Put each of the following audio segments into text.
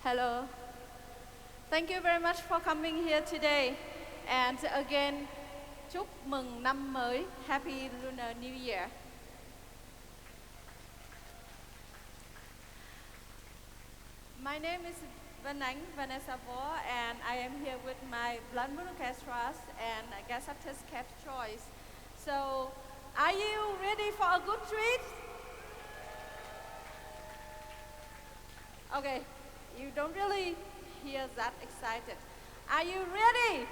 Hello. Thank you very much for coming here today. And again, chúc mừng năm mới. Happy Lunar New Year. My name is Van-Anh Vanessa Vo, and I am here with my Blood Moon Orchestra and guest artist Kev Choice. So, are you ready for a good treat? Okay, you don't really hear that excited. Are you ready?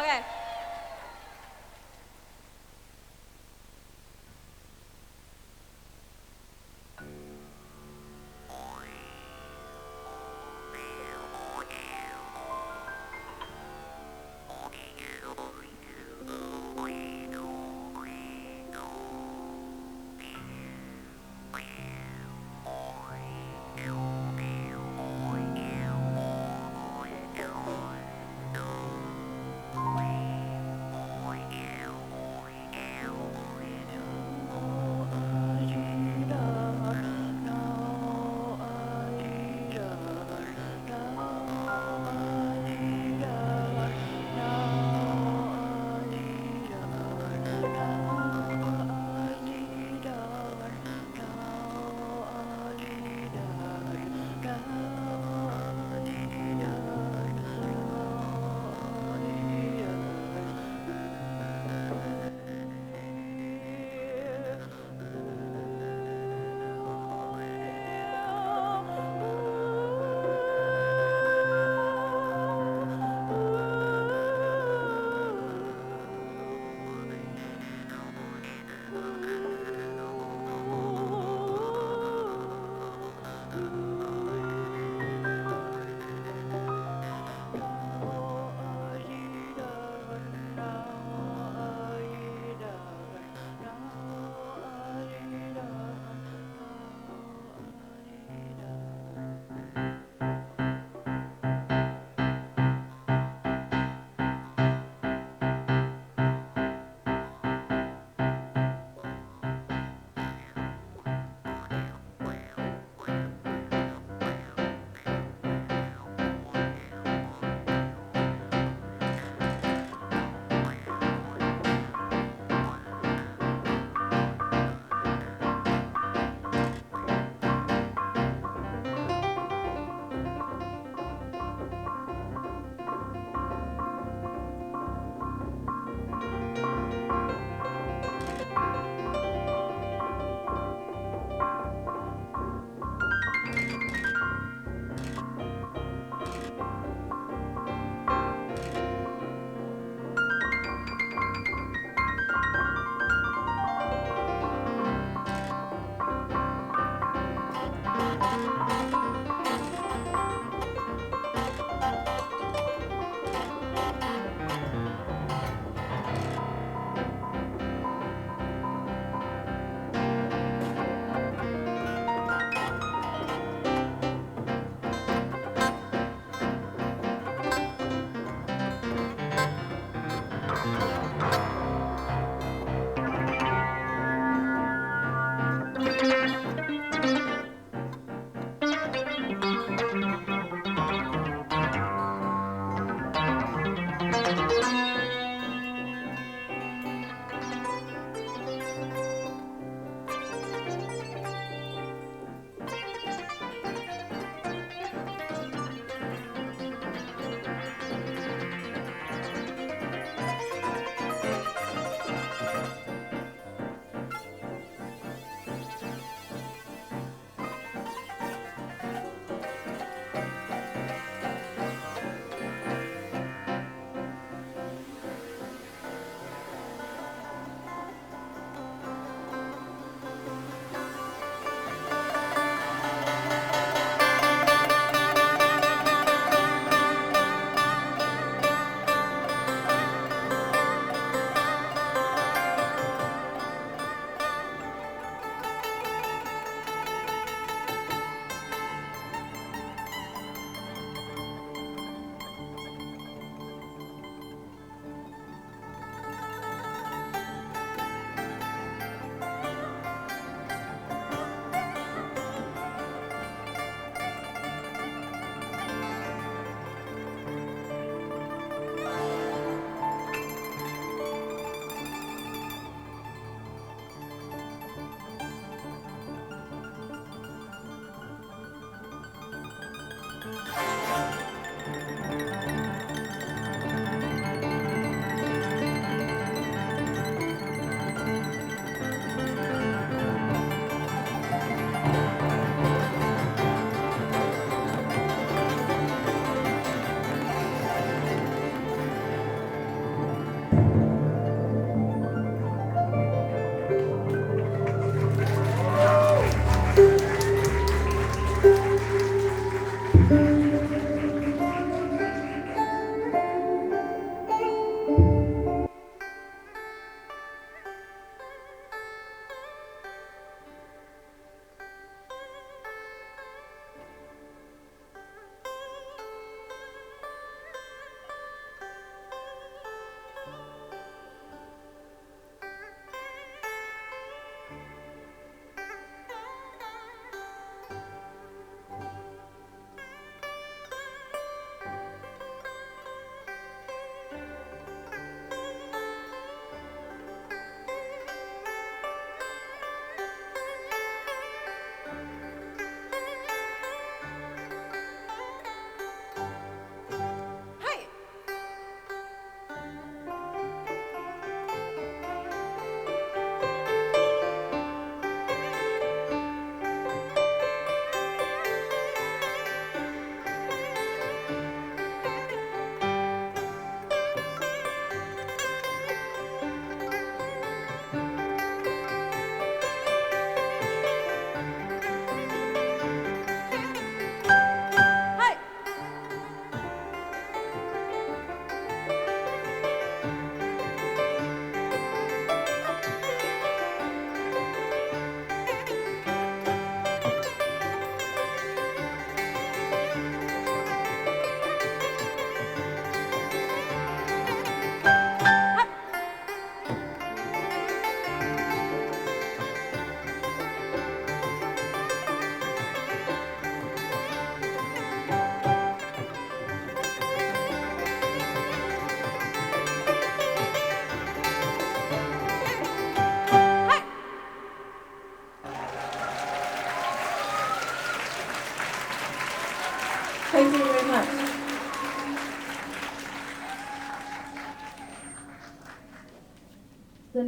Okay.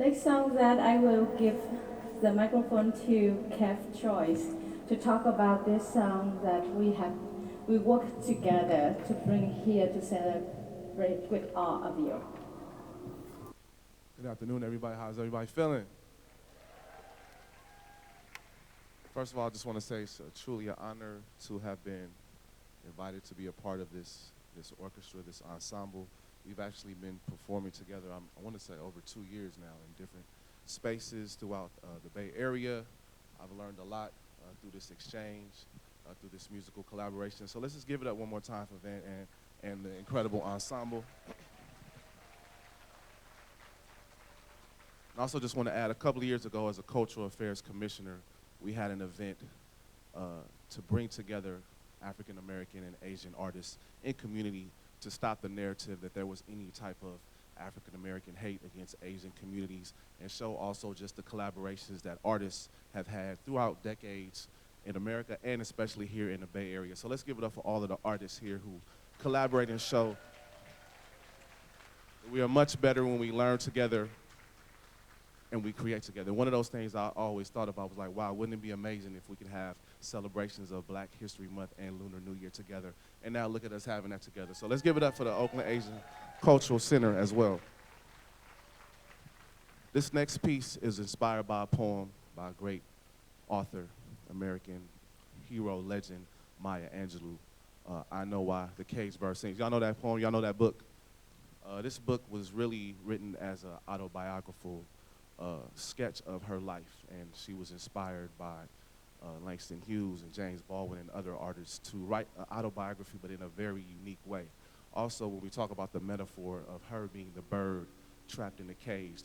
next song that I will give the microphone to Kev Choice to talk about this song that we work together to bring here to celebrate with all of you. Good afternoon, everybody. How's everybody feeling? First of all, I just want to say it's truly an honor to have been invited to be a part of this orchestra, this ensemble. We've actually been performing together, I want to say over 2 years now in different spaces throughout the Bay Area. I've learned a lot through this exchange, through this musical collaboration. So let's just give it up one more time for Van and the incredible ensemble. I also just want to add, a couple of years ago as a cultural affairs commissioner, we had an event to bring together African American and Asian artists in community to stop the narrative that there was any type of African American hate against Asian communities, and show also just the collaborations that artists have had throughout decades in America and especially here in the Bay Area. So let's give it up for all of the artists here who collaborate and show that we are much better when we learn together and we create together. One of those things I always thought about was like, wow, wouldn't it be amazing if we could have celebrations of Black History Month and Lunar New Year together? And now look at us having that together. So let's give it up for the Oakland Asian Cultural Center as well. This next piece is inspired by a poem by a great author, American hero, legend, Maya Angelou. I Know Why the Caged Bird Sings. Y'all know that poem? Y'all know that book? This book was really written as an autobiographical sketch of her life, and she was inspired by Langston Hughes and James Baldwin and other artists to write an autobiography, but in a very unique way. Also, when we talk about the metaphor of her being the bird trapped in the cage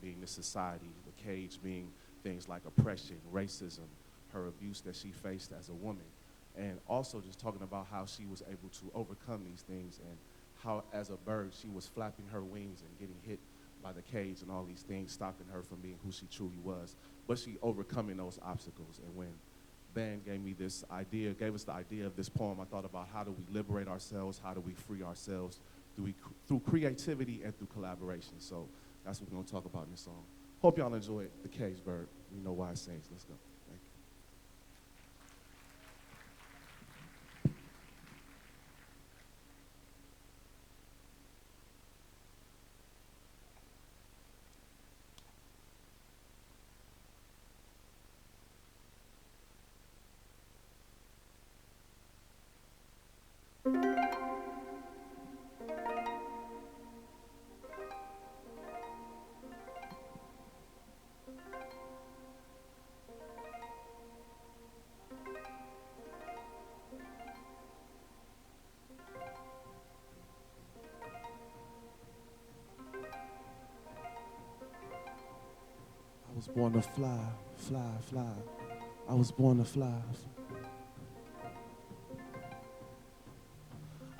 being the society, the cage being things like oppression, racism, her abuse that she faced as a woman, and also just talking about how she was able to overcome these things and how as a bird she was flapping her wings and getting hit by the cage and all these things stopping her from being who she truly was, but she overcoming those obstacles. And when Ben gave us the idea of this poem, I thought about how do we liberate ourselves, how do we free ourselves through creativity and through collaboration. So that's what we're gonna talk about in this song. Hope y'all enjoy it, The Caged Bird. We know why it sings. Let's go. Thank you. I was born to fly, fly, fly. I was born to fly.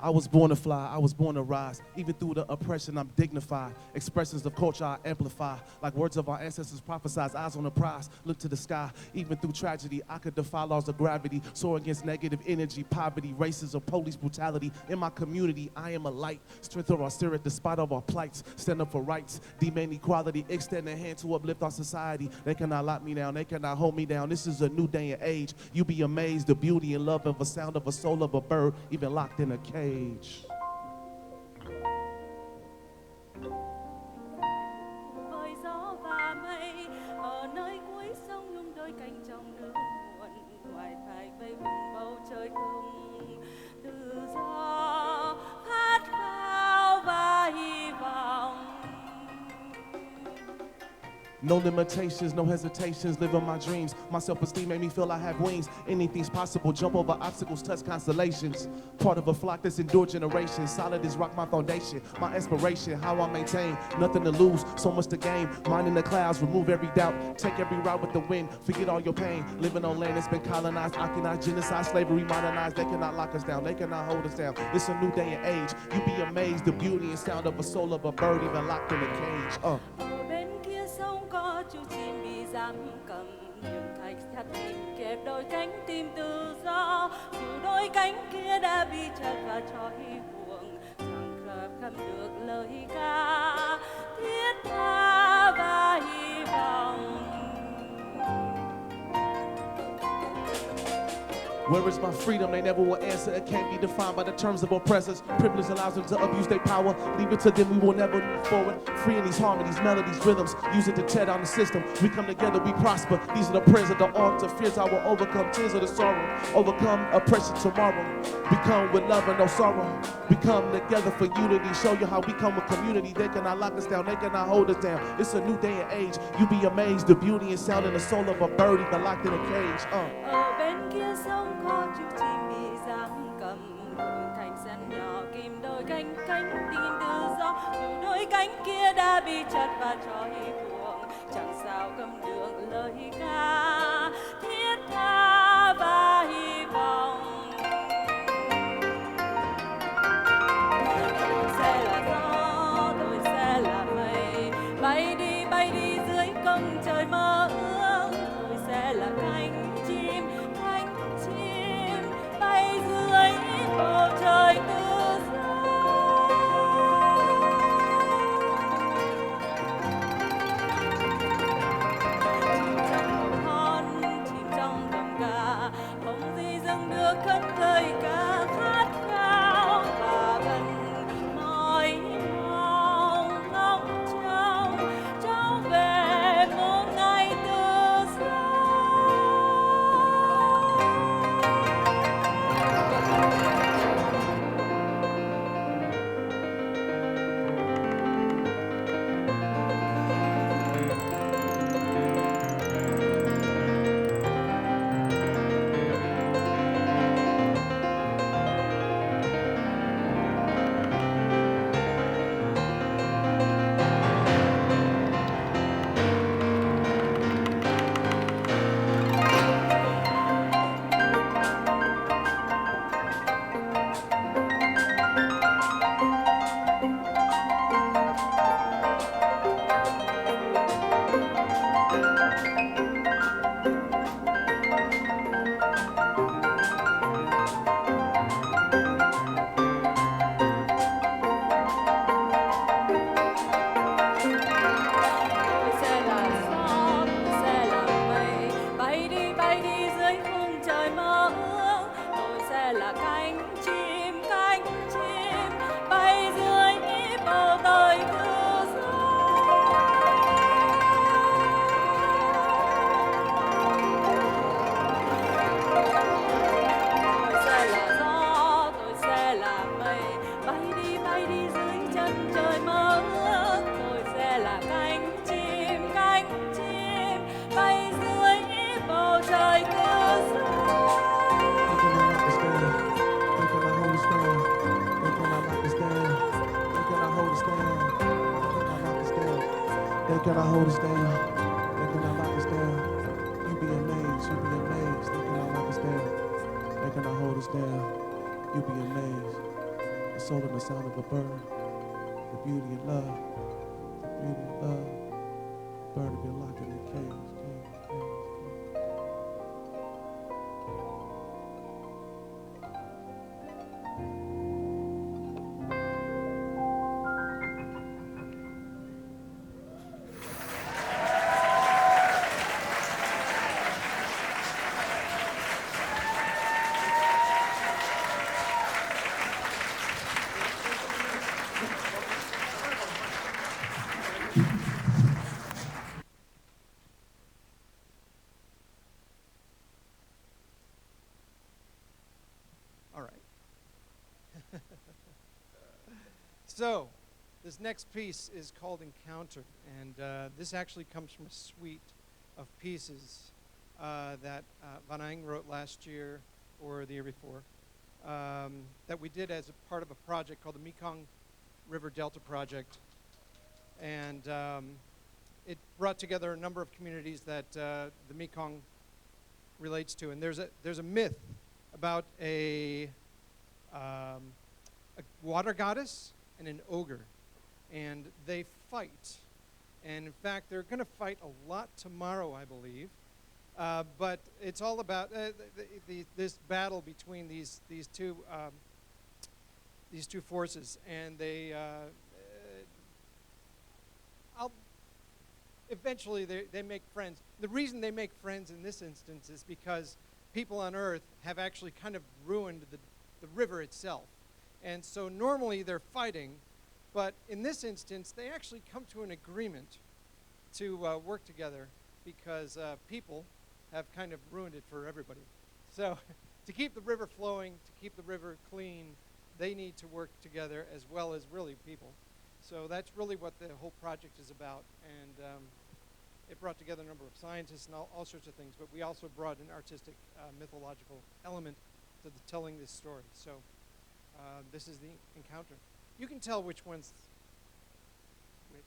I was born to fly, I was born to rise. Even through the oppression, I'm dignified. Expressions of culture I amplify. Like words of our ancestors prophesied, eyes on the prize, look to the sky. Even through tragedy, I could defy laws of gravity. Soar against negative energy, poverty, racism, police brutality. In my community, I am a light. Strength of our spirit, despite of our plights. Stand up for rights, demand equality. Extend a hand to uplift our society. They cannot lock me down, they cannot hold me down. This is a new day and age. You be amazed, the beauty and love of a sound of a soul of a bird, even locked in a cage. Với gió và mây ở nơi cuối sông nhung đôi cánh trong nước muộn thoải mái bay vùng bầu trời không tự do khát khao và hy vọng. No limitations, no hesitations, living my dreams. My self-esteem made me feel I have wings. Anything's possible, jump over obstacles, touch constellations. Part of a flock that's endured generations. Solid as rock, my foundation, my inspiration, how I maintain. Nothing to lose, so much to gain. Mind in the clouds, remove every doubt. Take every route with the wind, forget all your pain. Living on land that's been colonized, occupied, genocide, slavery, modernized. They cannot lock us down, they cannot hold us down. It's a new day and age. You be amazed, the beauty and sound of a soul of a bird, even locked in a cage. Có chú chim bị giam cầm nhưng thạch thắt tìm kẹp đôi cánh tim tự do dù đôi cánh kia đã bị chặt và trói buộc chẳng khập khăm được lời ca thiết tha và Where is my freedom? They never will answer. It can't be defined by the terms of oppressors. Privilege allows them to abuse their power. Leave it to them, we will never move forward. Freeing these harmonies, melodies, rhythms. Use it to tear down the system. We come together, we prosper. These are the prayers of the altar. Fears I will overcome, tears of the sorrow. Overcome oppression tomorrow. Become with love and no sorrow. We come together for unity. Show you how we come with community. They cannot lock us down, they cannot hold us down. It's a new day and age. You be amazed. The beauty and sound and the soul of a bird even locked in a cage. Ở bên kia sông có chú chim bị giam cầm, đôi cánh sen nhỏ kìm đôi cánh cánh tin tự do. Dù đôi cánh kia đã bị chặt và trói buộc, chẳng sao cầm được lời ca thiết tha và hy vọng. Tôi sẽ là gió, tôi sẽ là mây, bay đi dưới công trời mơ ước. Tôi sẽ là cánh chim bay dưới bầu trời tự do. Chìm trong một con, chìm trong đầm ca, không gì dừng được cất lời ca khát khao và vẫn mỏi mong ngóng trông về một ngày tự do. They cannot hold us down. They cannot lock us down. You be amazed. You be amazed. They cannot lock us down. They cannot hold us down. You be amazed. The soul and the sound of a bird. The beauty and love. The beauty and love. Bird will be locked in the cage. So, this next piece is called Encounter, and this actually comes from a suite of pieces that Van-Anh wrote last year or the year before that we did as a part of a project called the Mekong River Delta Project. And it brought together a number of communities that the Mekong relates to. And there's a myth about a water goddess and an ogre, and they fight. And in fact, they're going to fight a lot tomorrow, I believe. But it's all about this battle between these two forces, and eventually they make friends. The reason they make friends in this instance is because people on Earth have actually kind of ruined the river itself. And so normally they're fighting, but in this instance, they actually come to an agreement to work together because people have kind of ruined it for everybody. So to keep the river flowing, to keep the river clean, they need to work together as well as really people. So that's really what the whole project is about. And it brought together a number of scientists and all sorts of things, but we also brought an artistic, mythological element to telling this story. So this is the encounter. You can tell which one's which.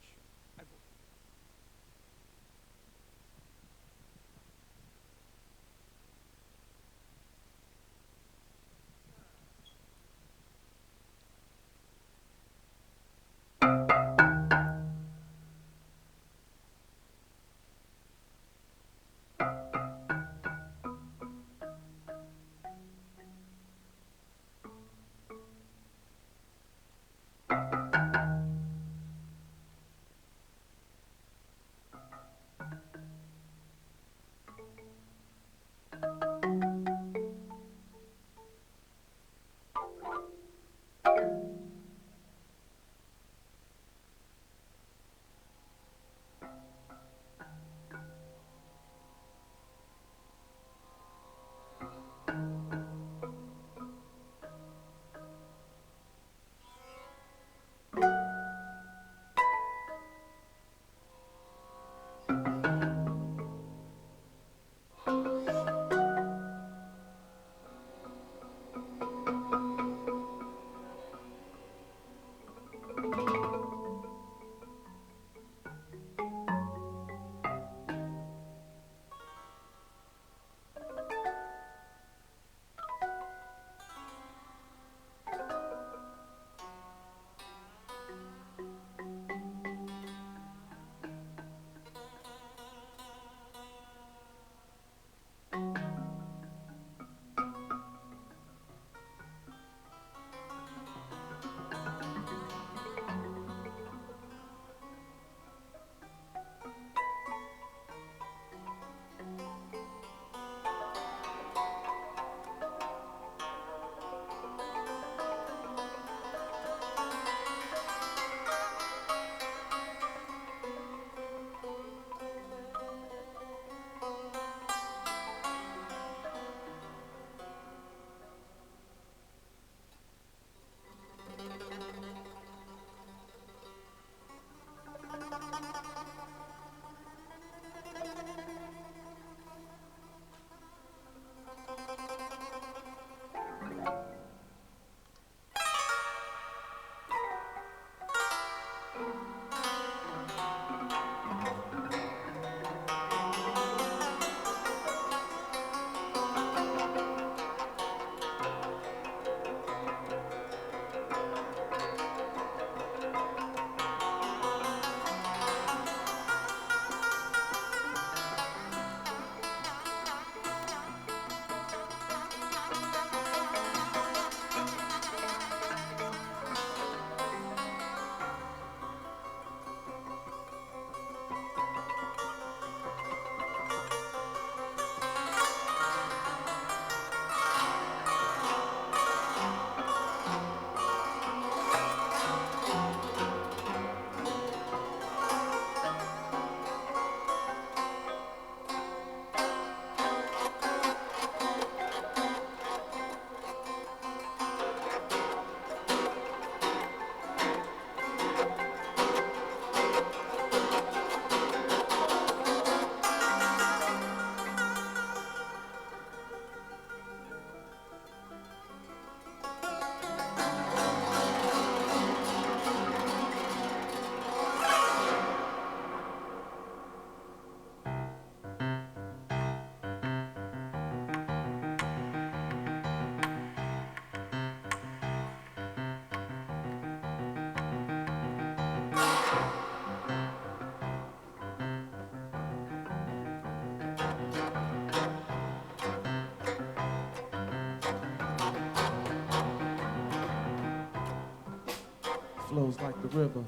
flows like the river.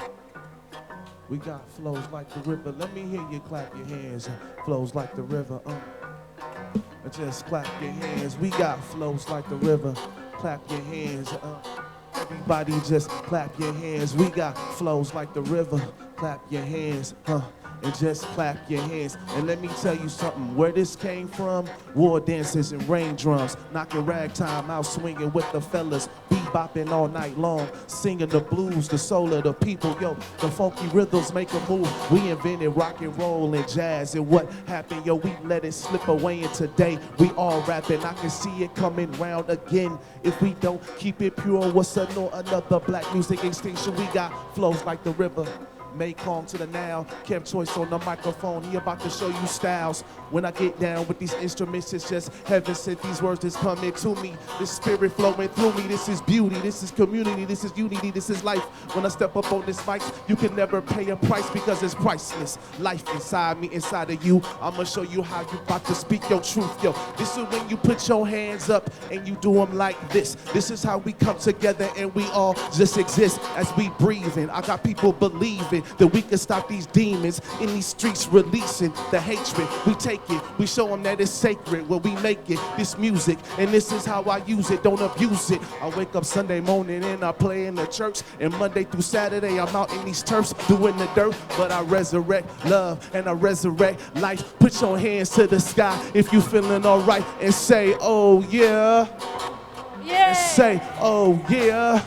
We got flows like the river. Let me hear you clap your hands. Flows like the river. Just clap your hands. We got flows like the river. Clap your hands. Everybody just clap your hands. We got flows like the river. Clap your hands. And just clap your hands. And let me tell you something, where this came from, war dances and rain drums, knocking ragtime out swinging with the fellas, bebopping all night long, singing the blues, the soul of the people, yo, the funky rhythms make a move. We invented rock and roll and jazz, and what happened, yo, we let it slip away, and today we all rapping. I can see it coming round again. If we don't keep it pure, what's another black music extinction? We got flows like the river. Maycom to the now, Kev Choice on the microphone. He about to show you styles. When I get down with these instruments, it's just heaven sent. These words that's coming to me. This spirit flowing through me. This is beauty. This is community. This is unity. This is life. When I step up on this mic, you can never pay a price because it's priceless. Life inside me, inside of you. I'ma show you how you about to speak your truth, yo. This is when you put your hands up and you do them like this. This is how we come together and we all just exist as we breathe in. I got people believing that we can stop these demons in these streets, releasing the hatred. We take it, we show them that it's sacred. When we make it, this music, and this is how I use it, don't abuse it. I wake up Sunday morning and I play in the church, and Monday through Saturday I'm out in these turfs doing the dirt, but I resurrect love and I resurrect life. Put your hands to the sky if you feeling alright and say, oh yeah. Yeah. And say, oh yeah.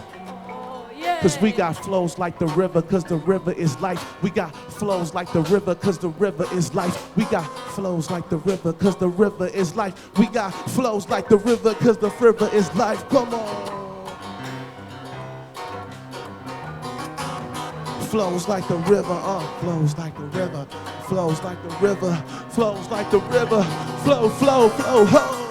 Yeah. Cause we got flows like the river, cause the river is life. We got flows like the river, cause the river is life. We got flows like the river, cause the river is life. We got flows like the river, cause the river is life. Come on. Flows like the river, flows like the river, flows like the river, flows like the river, flow, flow, flow, ho.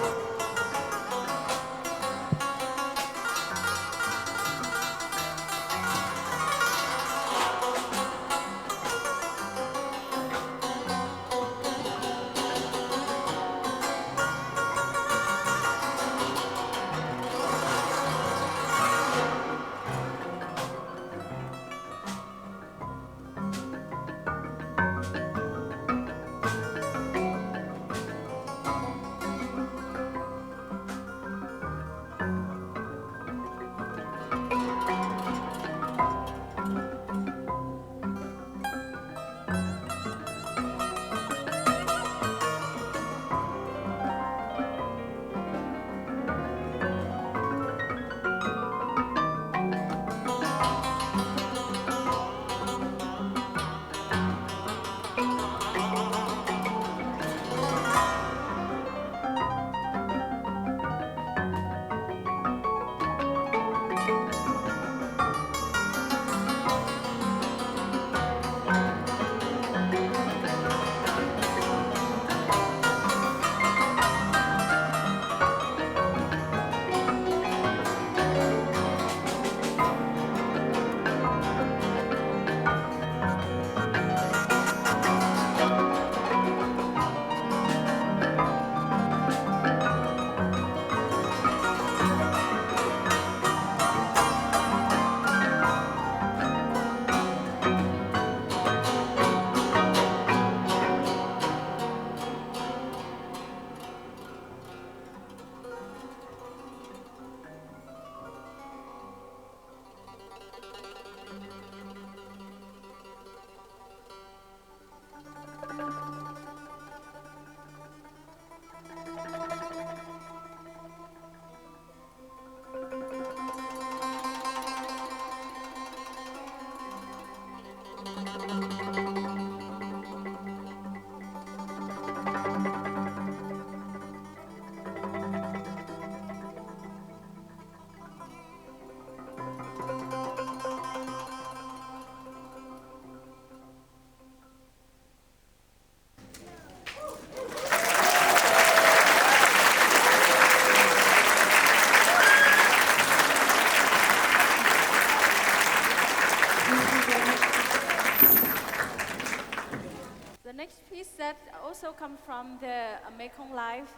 Also come from the Mekong Live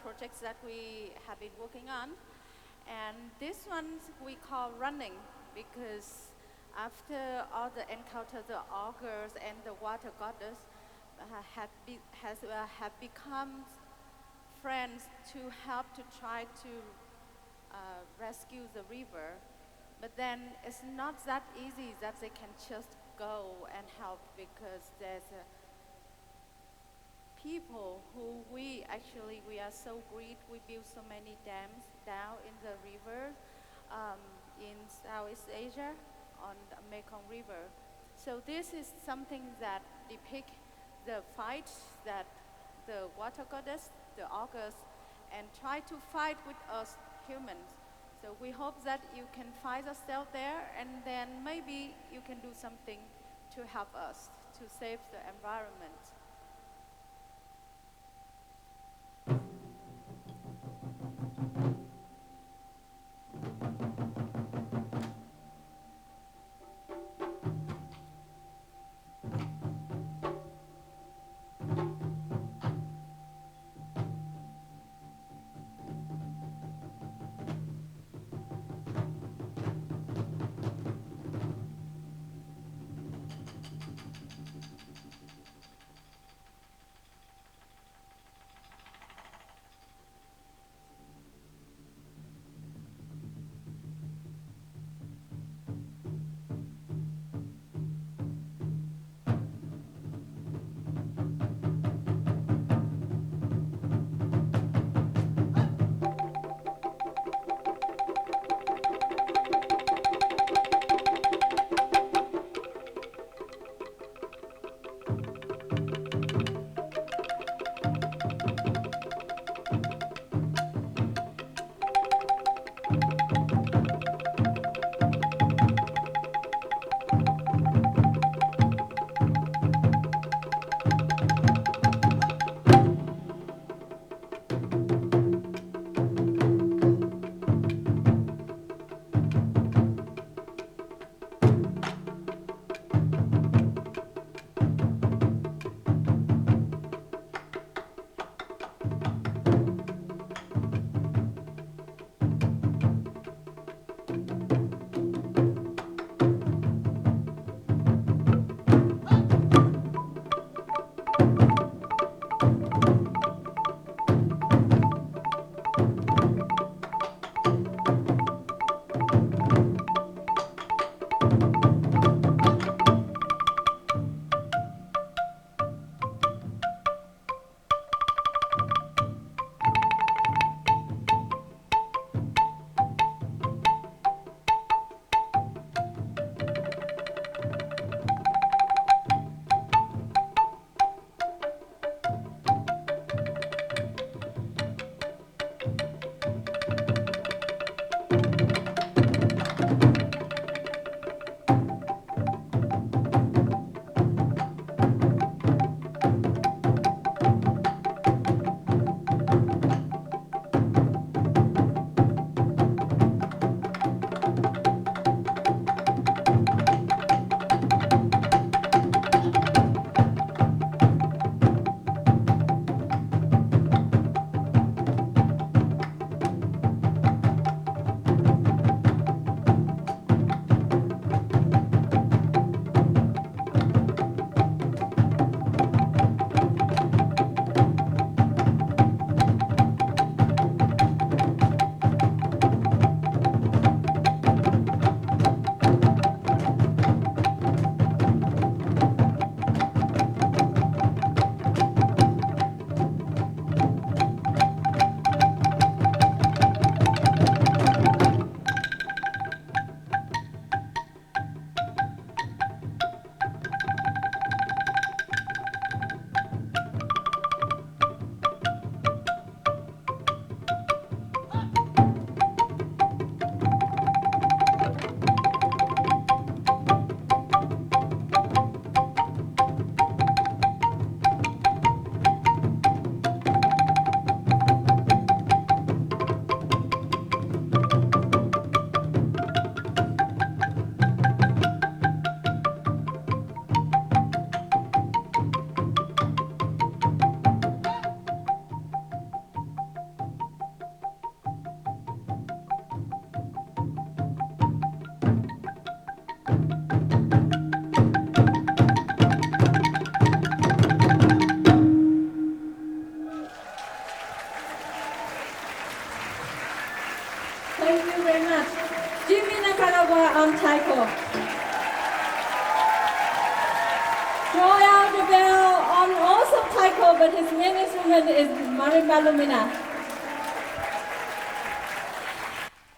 projects that we have been working on. And this one we call Running, because after all the encounter, the augurs and the water goddess have become friends to help to try to rescue the river. But then it's not that easy that they can just go and help, because there's people who we are so great. We built so many dams down in the river in Southeast Asia on the Mekong River. So this is something that depicts the fight that the water goddess, the August, and try to fight with us humans. So we hope that you can find yourself there, and then maybe you can do something to help us to save the environment. Van-Anh on taiko. Joel Deville on also taiko, but his main instrument is marimba lumina.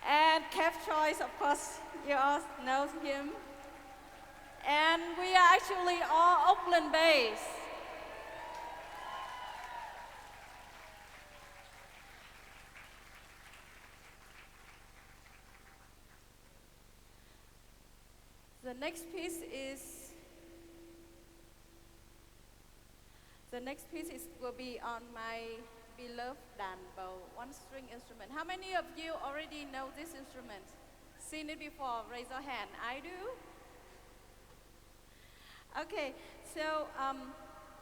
And Kev Choice, of course, you all know him. And we are actually all Oakland based. The next piece will be on my beloved danbo, one-string instrument. How many of you already know this instrument? Seen it before? Raise your hand. I do. Okay, so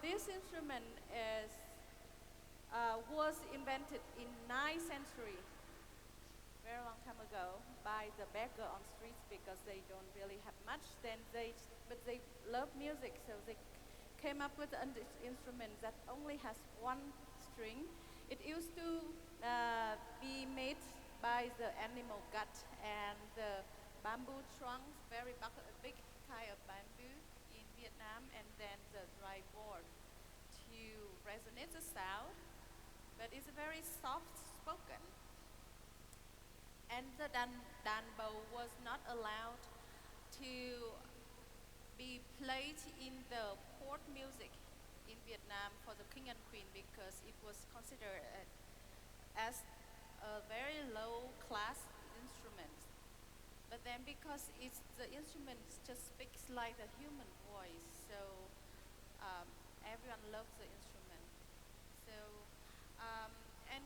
this instrument was invented in 9th century, very long time ago, by the beggar on streets because they don't really have much. But they love music, so they came up with an instrument that only has one string. It used to be made by the animal gut and the bamboo trunks, very big kind of bamboo in Vietnam, and then the dry board to resonate the sound. But it's very soft spoken. And the danbo was not allowed to be played in the court music in Vietnam for the king and queen because it was considered as a very low class instrument. But then because the instrument just speaks like a human voice, so everyone loves the instrument. So, and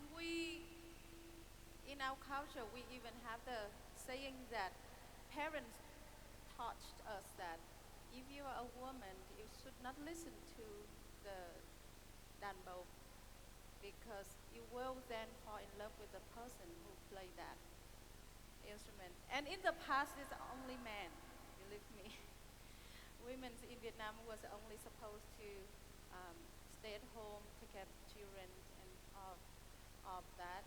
in our culture, we even have the saying that parents taught us that if you are a woman, you should not listen to the danbo because you will then fall in love with the person who played that instrument. And in the past, it's only men, believe me. Women in Vietnam was only supposed to stay at home, take care of children, and all of that.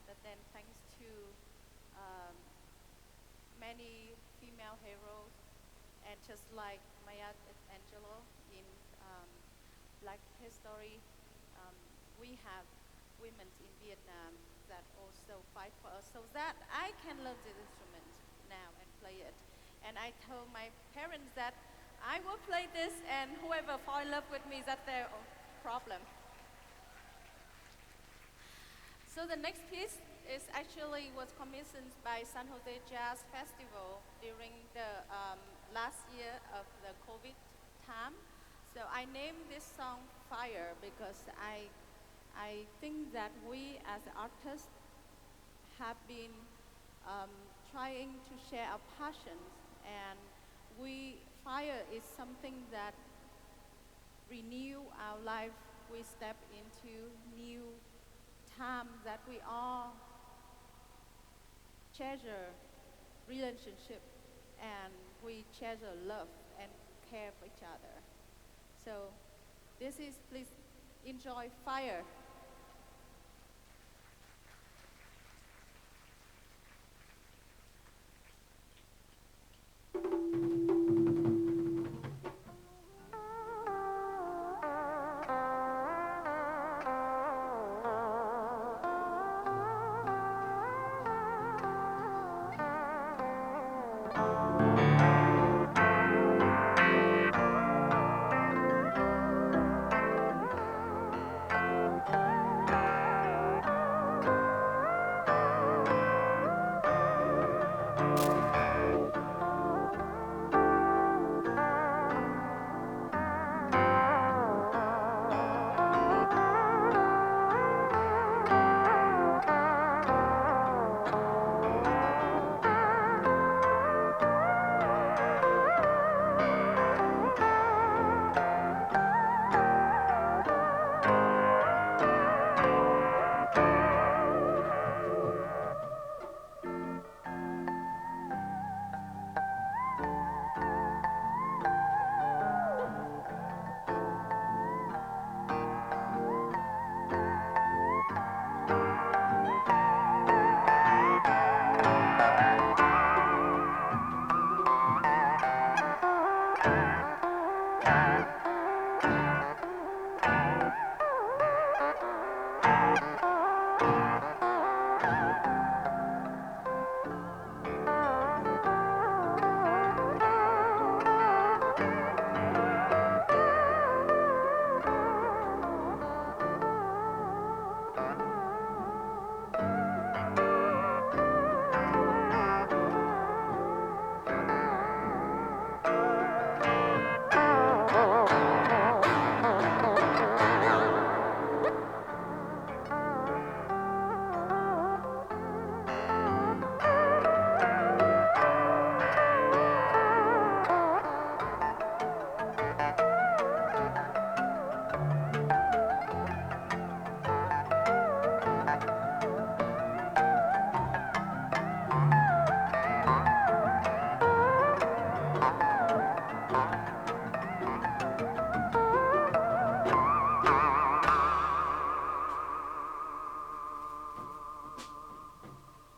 But then thanks to many female heroes, and just like Maya Angelou in Black History, we have women in Vietnam that also fight for us so that I can learn this instrument now and play it. And I told my parents that I will play this and whoever fall in love with me, that's their problem. So the next piece was commissioned by San Jose Jazz Festival during the last year of the COVID time. So I named this song Fire because I think that we as artists have been trying to share our passions, and fire is something that renew our life. We step into new time that we all treasure relationship, and we treasure love and care for each other. So please enjoy Fire.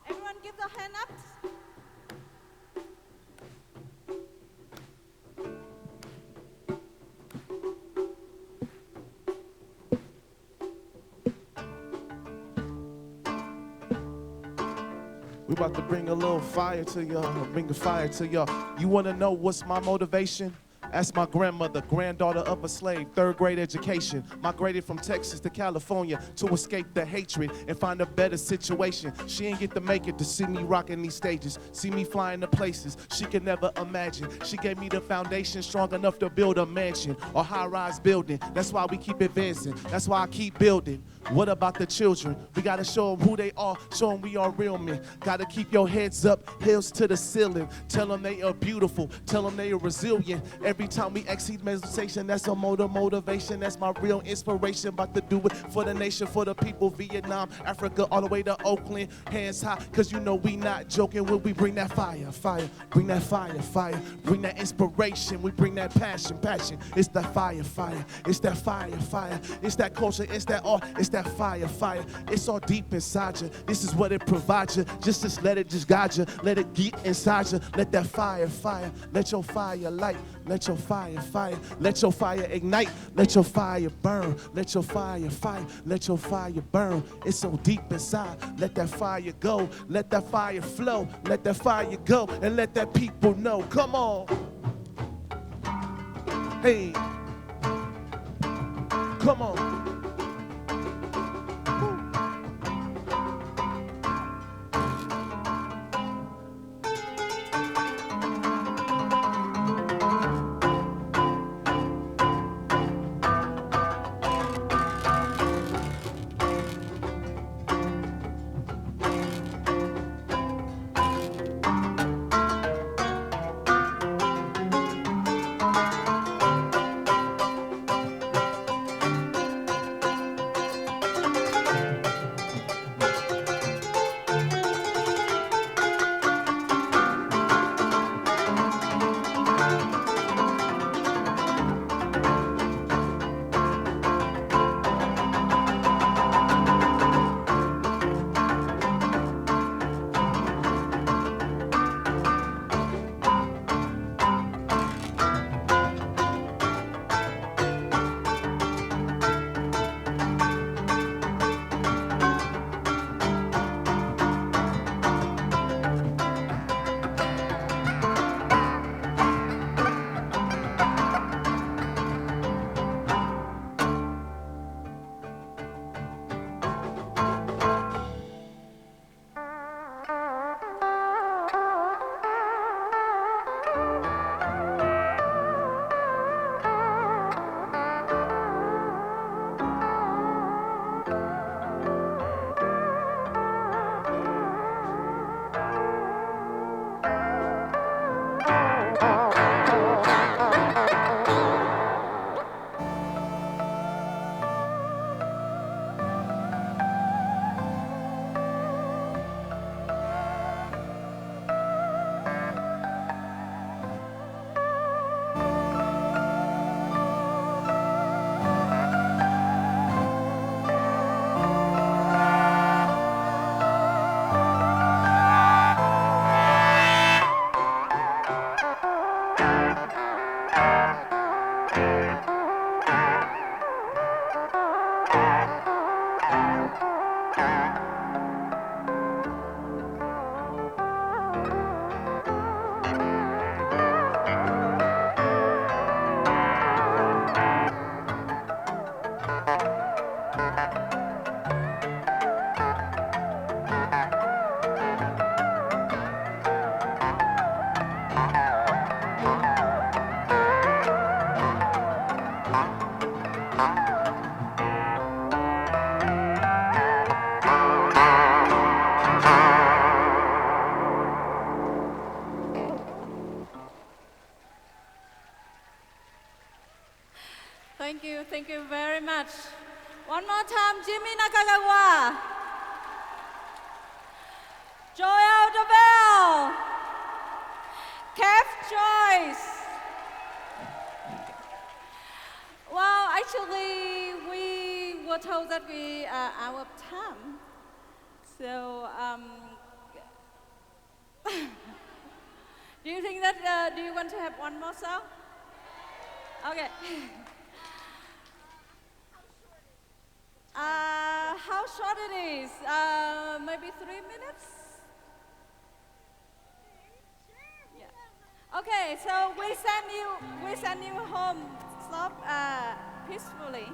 Everyone give the hand up. We about to bring a little fire to y'all, bring a fire to y'all. You wanna know what's my motivation? Ask my grandmother, granddaughter of a slave, third grade education. Migrated from Texas to California to escape the hatred and find a better situation. She ain't get to make it to see me rocking these stages, see me flying to places she could never imagine. She gave me the foundation strong enough to build a mansion or high-rise building. That's why we keep advancing. That's why I keep building. What about the children? We gotta show them who they are, show them we are real men. Gotta keep your heads up, heels to the ceiling. Tell them they are beautiful, tell them they are resilient. Every time we exceed meditation, that's a motivation. That's my real inspiration. About to do it for the nation, for the people. Vietnam, Africa, all the way to Oakland. Hands high, cause you know we not joking. When we bring that fire, bring that fire, bring that inspiration. We bring that passion. It's that fire, it's that fire, it's that culture, it's that art, it's that fire. It's all deep inside you. This is what it provides you. Just let it just guide you. Let it get inside you. Let that fire. Let your fire light. Let your fire. Let your fire ignite. Let your fire burn. Let your fire. Let your fire burn. It's so deep inside. Let that fire go. Let that fire flow. Let that fire go. And let that people know. Come on. Hey. Come on. Thank you very much. One more time, Jimmy Nakagawa, Joel Dobell, Kev Choice. Well, actually, we were told that we are out of time. So, do you think that, do you want to have one more song? Okay. How short it is? Maybe 3 minutes? Yeah. Okay, so we send you home peacefully.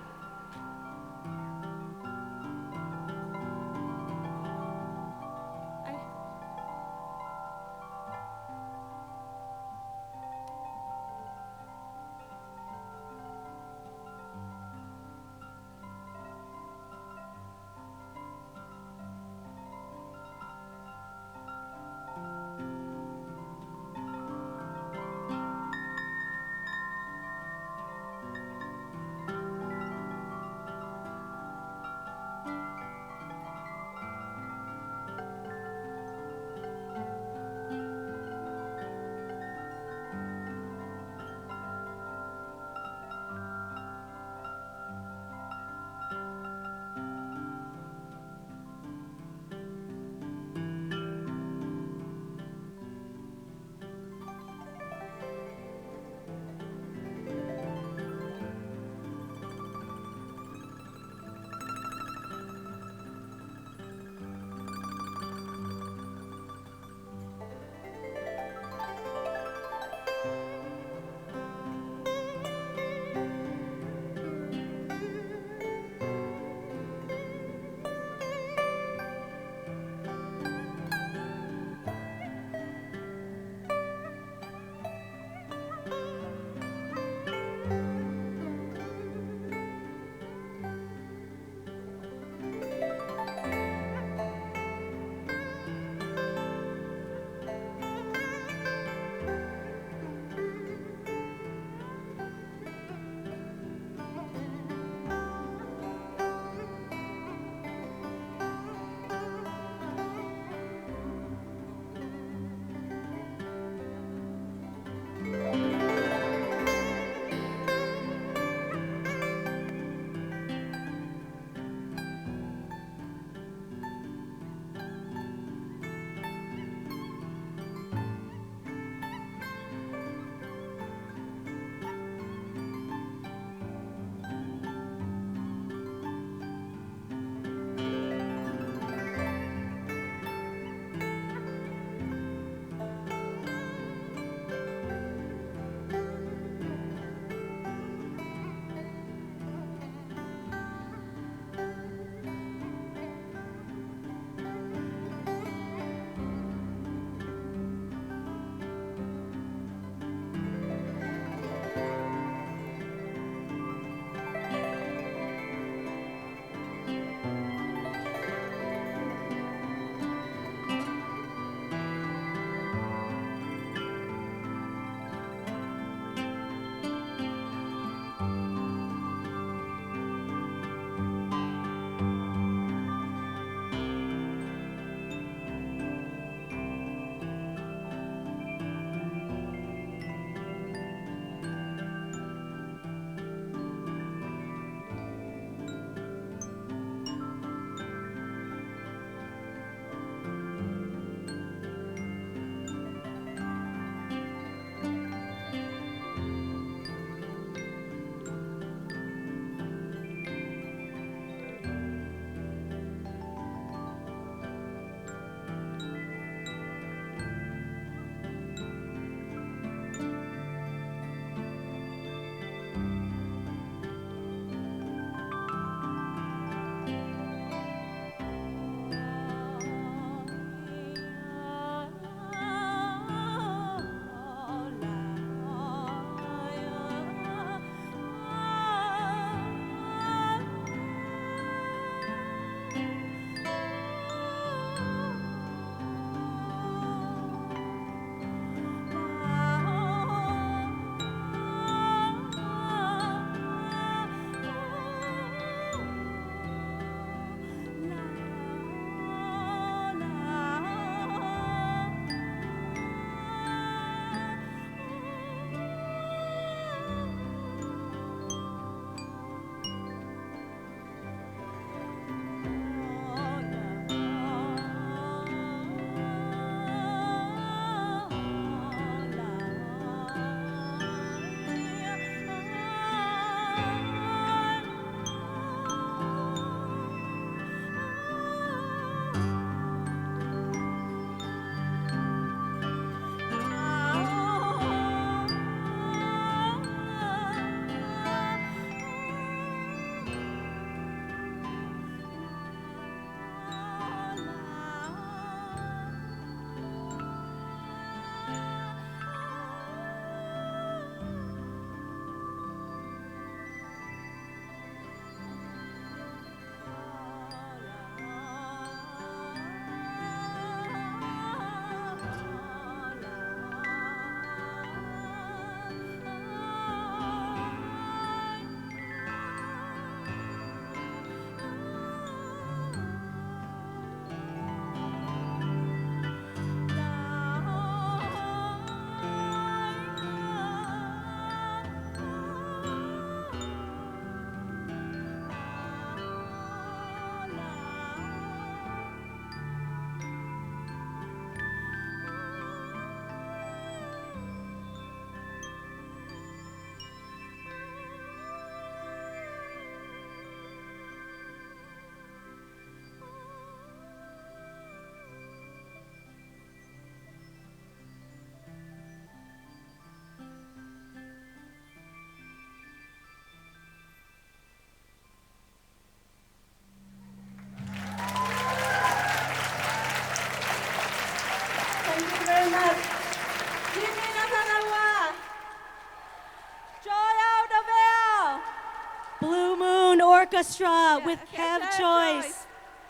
Orchestra with Kev Kev Choice. Choice.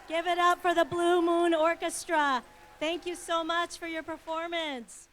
Give it up for the Blue Moon Orchestra. Thank you so much for your performance.